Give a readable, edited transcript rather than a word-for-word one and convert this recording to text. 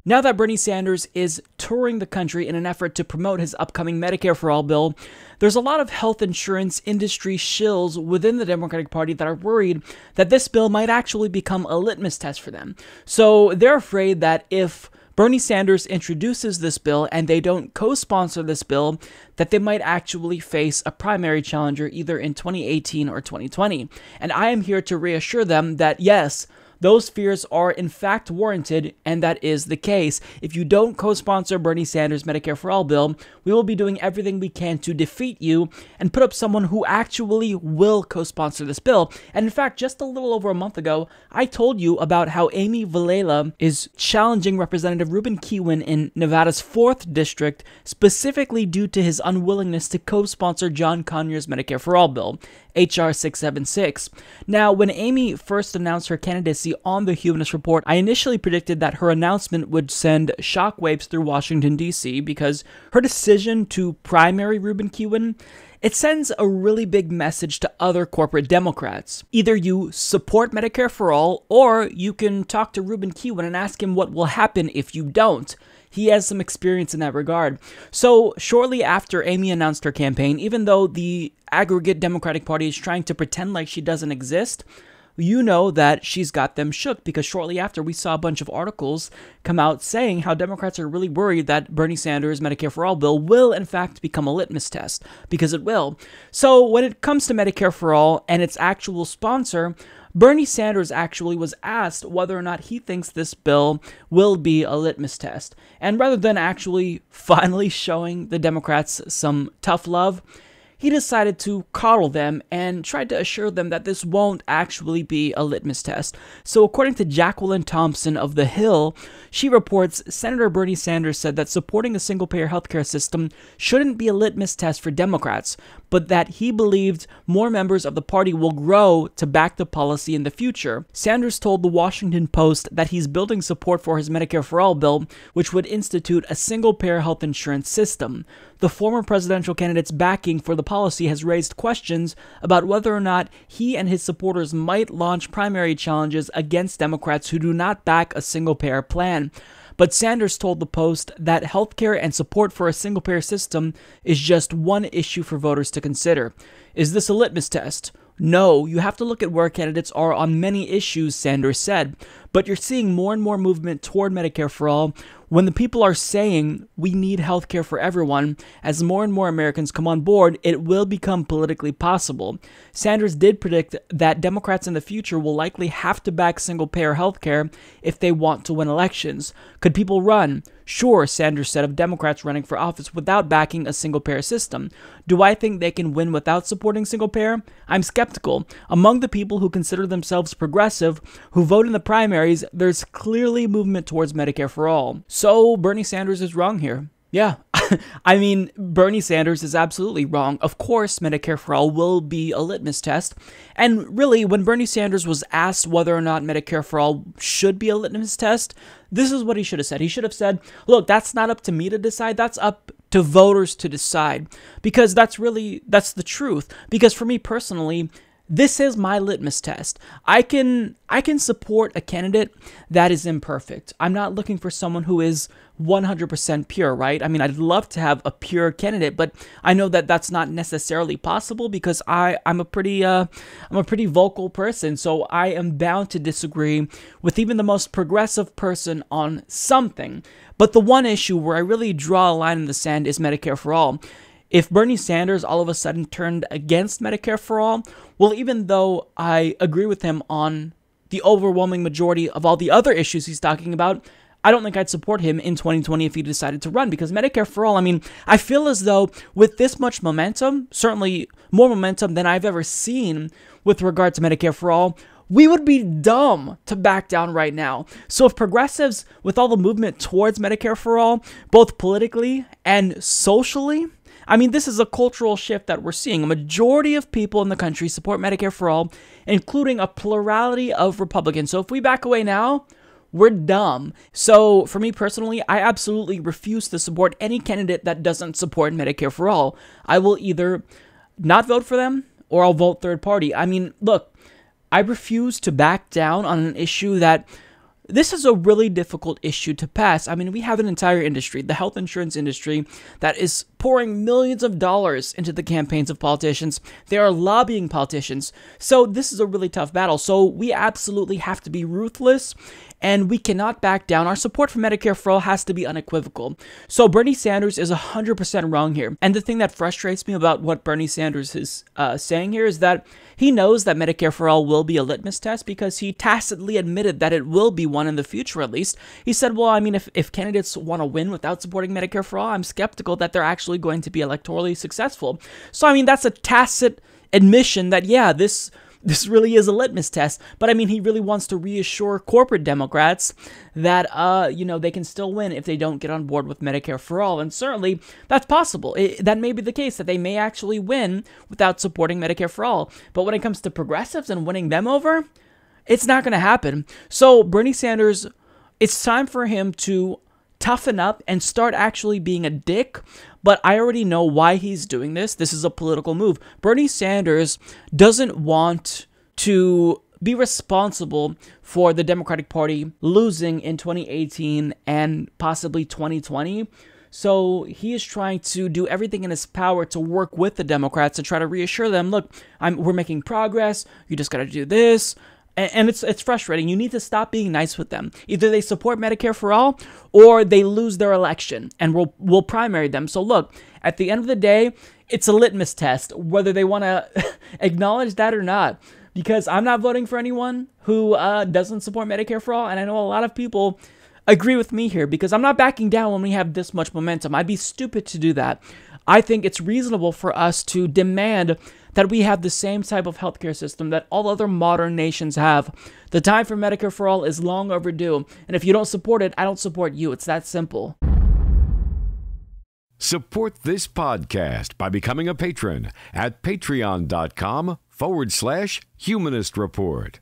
Now that Bernie Sanders is touring the country in an effort to promote his upcoming Medicare for All bill, there's a lot of health insurance industry shills within the Democratic Party that are worried that this bill might actually become a litmus test for them. So they're afraid that if Bernie Sanders introduces this bill and they don't co-sponsor this bill, that they might actually face a primary challenger either in 2018 or 2020. And I am here to reassure them that yes, those fears are in fact warranted, and that is the case. If you don't co-sponsor Bernie Sanders' Medicare for All bill, we will be doing everything we can to defeat you and put up someone who actually will co-sponsor this bill. And in fact, just a little over a month ago, I told you about how Amy Vilela is challenging Representative Ruben Kihuen in Nevada's 4th District, specifically due to his unwillingness to co-sponsor John Conyers' Medicare for All bill, HR 676. Now, when Amy first announced her candidacy on the Humanist Report, I initially predicted that her announcement would send shockwaves through Washington, D.C. because her decision to primary Ruben Kihuen, it sends a really big message to other corporate Democrats. Either you support Medicare for All, or you can talk to Ruben Kihuen and ask him what will happen if you don't. He has some experience in that regard. So shortly after Amy announced her campaign, even though the aggregate Democratic Party is trying to pretend like she doesn't exist, you know that she's got them shook, because shortly after we saw a bunch of articles come out saying how Democrats are really worried that Bernie Sanders' Medicare for All bill will in fact become a litmus test, because it will. So when it comes to Medicare for All and its actual sponsor, Bernie Sanders actually was asked whether or not he thinks this bill will be a litmus test. And rather than actually finally showing the Democrats some tough love, he decided to coddle them and tried to assure them that this won't actually be a litmus test. So according to Jacqueline Thompson of The Hill, she reports Senator Bernie Sanders said that supporting a single-payer healthcare system shouldn't be a litmus test for Democrats, but that he believed more members of the party will grow to back the policy in the future. Sanders told the Washington Post that he's building support for his Medicare for All bill, which would institute a single-payer health insurance system. The former presidential candidate's backing for the policy has raised questions about whether or not he and his supporters might launch primary challenges against Democrats who do not back a single-payer plan. But Sanders told the Post that healthcare and support for a single-payer system is just one issue for voters to consider. Is this a litmus test? No, you have to look at where candidates are on many issues, Sanders said. But you're seeing more and more movement toward Medicare for All when the people are saying we need healthcare for everyone. As more and more Americans come on board, it will become politically possible. Sanders did predict that Democrats in the future will likely have to back single-payer healthcare if they want to win elections. Could people run? Sure, Sanders said of Democrats running for office without backing a single-payer system. Do I think they can win without supporting single-payer? I'm skeptical. Among the people who consider themselves progressive, who vote in the primaries, there's clearly movement towards Medicare for All. So Bernie Sanders is wrong here. Yeah, I mean, Bernie Sanders is absolutely wrong. Of course, Medicare for All will be a litmus test. And really, when Bernie Sanders was asked whether or not Medicare for All should be a litmus test, this is what he should have said. He should have said, look, that's not up to me to decide. That's up to voters to decide. Because that's the truth. Because for me personally, this is my litmus test. I can support a candidate that is imperfect. I'm not looking for someone who is 100% pure, right? I mean, I'd love to have a pure candidate, but I know that that's not necessarily possible because I'm a pretty vocal person, so I am bound to disagree with even the most progressive person on something. But the one issue where I really draw a line in the sand is Medicare for All. If Bernie Sanders all of a sudden turned against Medicare for All, well, even though I agree with him on the overwhelming majority of all the other issues he's talking about, I don't think I'd support him in 2020 if he decided to run, because Medicare for All, I mean, I feel as though with this much momentum, certainly more momentum than I've ever seen with regard to Medicare for All, we would be dumb to back down right now. So if progressives, with all the movement towards Medicare for All, both politically and socially, I mean, this is a cultural shift that we're seeing. A majority of people in the country support Medicare for All, including a plurality of Republicans. So if we back away now, we're dumb. So for me personally, I absolutely refuse to support any candidate that doesn't support Medicare for All. I will either not vote for them or I'll vote third party. I mean, look, I refuse to back down on an issue that this is a really difficult issue to pass. I mean, we have an entire industry, the health insurance industry, that is pouring millions of dollars into the campaigns of politicians. They are lobbying politicians. So this is a really tough battle. So we absolutely have to be ruthless, and we cannot back down. Our support for Medicare for All has to be unequivocal. So Bernie Sanders is 100% wrong here. And the thing that frustrates me about what Bernie Sanders is saying here is that he knows that Medicare for All will be a litmus test because he tacitly admitted that it will be one in the future, at least. He said, well, I mean, if candidates want to win without supporting Medicare for All, I'm skeptical that they're actually going to be electorally successful. So, I mean, that's a tacit admission that, yeah, this really is a litmus test. But I mean, he really wants to reassure corporate Democrats that, they can still win if they don't get on board with Medicare for All. And certainly that's possible. That may be the case, that they may actually win without supporting Medicare for All. But when it comes to progressives and winning them over, it's not going to happen. So Bernie Sanders, it's time for him to toughen up and start actually being a dick. But I already know why he's doing this. This is a political move. Bernie Sanders doesn't want to be responsible for the Democratic Party losing in 2018 and possibly 2020. So he is trying to do everything in his power to work with the Democrats to try to reassure them, look, we're making progress. You just got to do this. And it's frustrating. You need to stop being nice with them. Either they support Medicare for All or they lose their election and we'll primary them. So look, at the end of the day, it's a litmus test whether they want to acknowledge that or not. Because I'm not voting for anyone who doesn't support Medicare for All. And I know a lot of people agree with me here because I'm not backing down when we have this much momentum. I'd be stupid to do that. I think it's reasonable for us to demand that we have the same type of healthcare system that all other modern nations have. The time for Medicare for All is long overdue, and if you don't support it, I don't support you. It's that simple. Support this podcast by becoming a patron at patreon.com/Humanist Report.